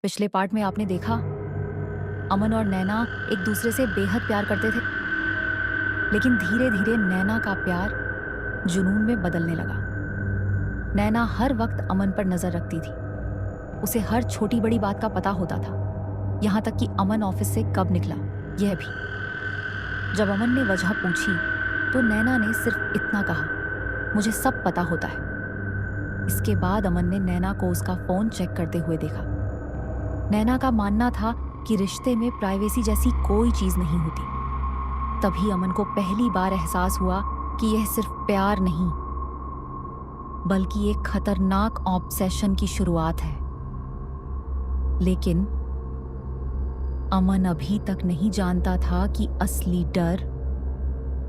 पिछले पार्ट में आपने देखा अमन और नैना एक दूसरे से बेहद प्यार करते थे, लेकिन धीरे धीरे नैना का प्यार जुनून में बदलने लगा। नैना हर वक्त अमन पर नजर रखती थी। उसे हर छोटी बड़ी बात का पता होता था, यहाँ तक कि अमन ऑफिस से कब निकला यह भी। जब अमन ने वजह पूछी तो नैना ने सिर्फ इतना कहा, मुझे सब पता होता है। इसके बाद अमन ने नैना को उसका फोन चेक करते हुए देखा। नैना का मानना था कि रिश्ते में प्राइवेसी जैसी कोई चीज नहीं होती। तभी अमन को पहली बार एहसास हुआ कि यह सिर्फ प्यार नहीं, बल्कि एक खतरनाक ऑब्सेशन की शुरुआत है। लेकिन अमन अभी तक नहीं जानता था कि असली डर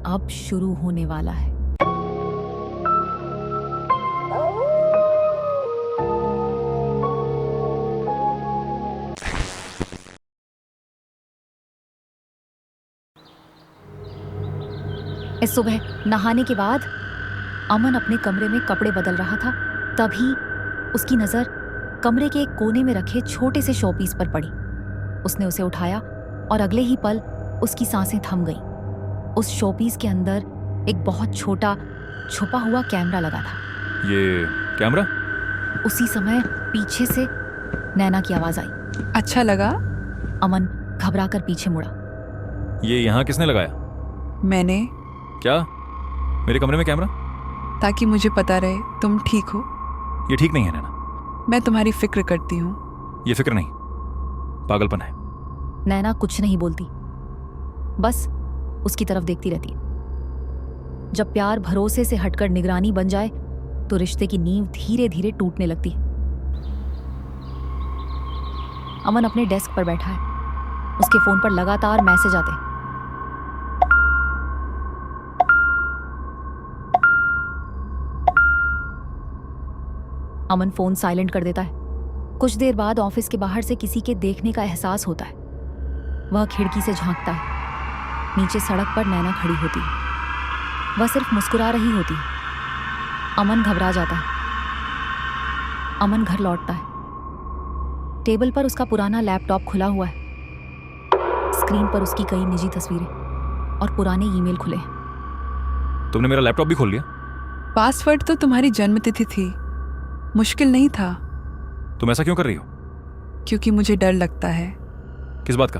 अब शुरू होने वाला है। इस सुबह नहाने के बाद अमन अपने कमरे में कपड़े बदल रहा था। तभी उसकी नजर कमरे के एक कोने में रखे छोटे से शोपीस पर पड़ी। उसने उसे उठाया और अगले ही पल उसकी सांसें थम गईं। उस शोपीस के अंदर एक बहुत छोटा छुपा हुआ कैमरा लगा था। ये कैमरा? उसी समय पीछे से नैना की आवाज आई। अच्छा लगा? अमन घबराकर पीछे मुड़ा। ये यहाँ किसने लगाया? मैंने। क्या? मेरे कमरे में कैमरा? ताकि मुझे पता रहे तुम ठीक हो। ये ठीक नहीं है नैना। मैं तुम्हारी फिक्र करती हूँ। ये फिक्र नहीं, पागलपन है। नैना कुछ नहीं बोलती, बस उसकी तरफ देखती रहती है। जब प्यार भरोसे से हटकर निगरानी बन जाए तो रिश्ते की नींव धीरे धीरे टूटने लगती है। अमन अपने डेस्क पर बैठा है। उसके फोन पर लगातार मैसेज आते हैं। अमन फोन साइलेंट कर देता है। कुछ देर बाद ऑफिस के बाहर से किसी के देखने का एहसास होता है। वह खिड़की से झांकता है। नीचे सड़क पर नैना खड़ी होती है। वह सिर्फ मुस्कुरा रही होती है। अमन घबरा जाता है। अमन घर लौटता है। टेबल पर उसका पुराना लैपटॉप खुला हुआ है। स्क्रीन पर उसकी कई निजी तस्वीरें और पुराने ईमेल खुले हैं। तुमने मेरा लैपटॉप भी खोल लिया? पासवर्ड तो तुम्हारी जन्मतिथि थी, मुश्किल नहीं था। तुम ऐसा क्यों कर रही हो? क्योंकि मुझे डर लगता है। किस बात का?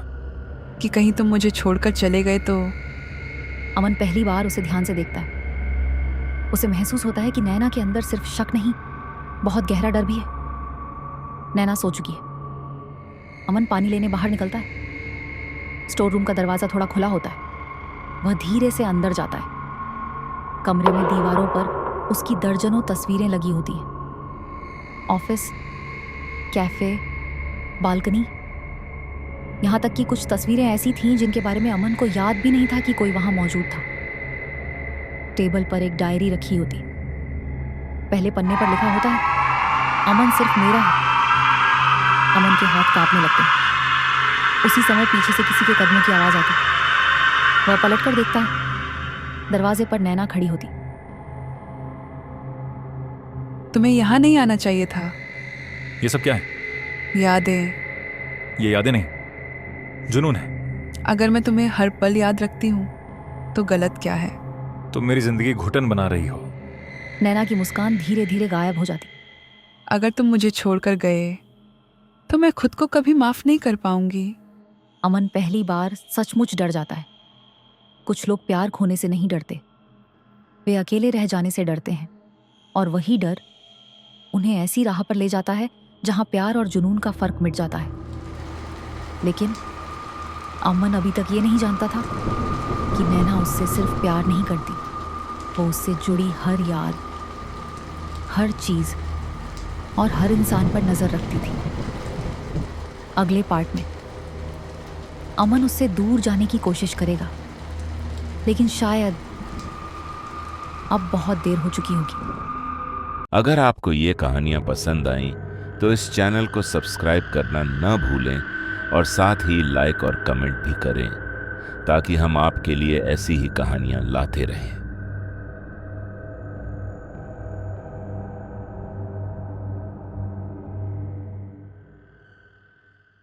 कि कहीं तुम मुझे छोड़कर चले गए तो। अमन पहली बार उसे ध्यान से देखता है। उसे महसूस होता है कि नैना के अंदर सिर्फ शक नहीं, बहुत गहरा डर भी है। नैना सो चुकी है। अमन पानी लेने बाहर निकलता है। स्टोर रूम का दरवाजा थोड़ा खुला होता है। वह धीरे से अंदर जाता है। कमरे में दीवारों पर उसकी दर्जनों तस्वीरें लगी होती हैं। ऑफिस, कैफे, बालकनी, यहाँ तक कि कुछ तस्वीरें ऐसी थीं जिनके बारे में अमन को याद भी नहीं था कि कोई वहां मौजूद था। टेबल पर एक डायरी रखी होती। पहले पन्ने पर लिखा होता है, अमन सिर्फ मेरा है। अमन के हाथ कांपने लगते हैं। उसी समय पीछे से किसी के कदमों की आवाज आती। वह पलटकर देखता है। दरवाजे पर नैना खड़ी होती। तुम्हें यहाँ नहीं आना चाहिए था। ये सब क्या है? यादें। ये यादें नहीं, जुनून है। अगर मैं तुम्हें हर पल याद रखती हूँ तो गलत क्या है? तुम मेरी जिंदगी घुटन बना रही हो। नैना की मुस्कान धीरे धीरे गायब हो जाती। अगर तुम मुझे छोड़कर गए तो मैं खुद को कभी माफ नहीं कर पाऊंगी। अमन पहली बार सचमुच डर जाता है। कुछ लोग प्यार खोने से नहीं डरते, वे अकेले रह जाने से डरते हैं। और वही डर उन्हें ऐसी राह पर ले जाता है जहां प्यार और जुनून का फर्क मिट जाता है। लेकिन अमन अभी तक ये नहीं जानता था कि नैना उससे सिर्फ प्यार नहीं करती, वो उससे जुड़ी हर याद, हर चीज और हर इंसान पर नजर रखती थी। अगले पार्ट में अमन उससे दूर जाने की कोशिश करेगा, लेकिन शायद अब बहुत देर हो चुकी होगी। अगर आपको ये कहानियाँ पसंद आईं तो इस चैनल को सब्सक्राइब करना न भूलें और साथ ही लाइक और कमेंट भी करें ताकि हम आपके लिए ऐसी ही कहानियाँ लाते रहें।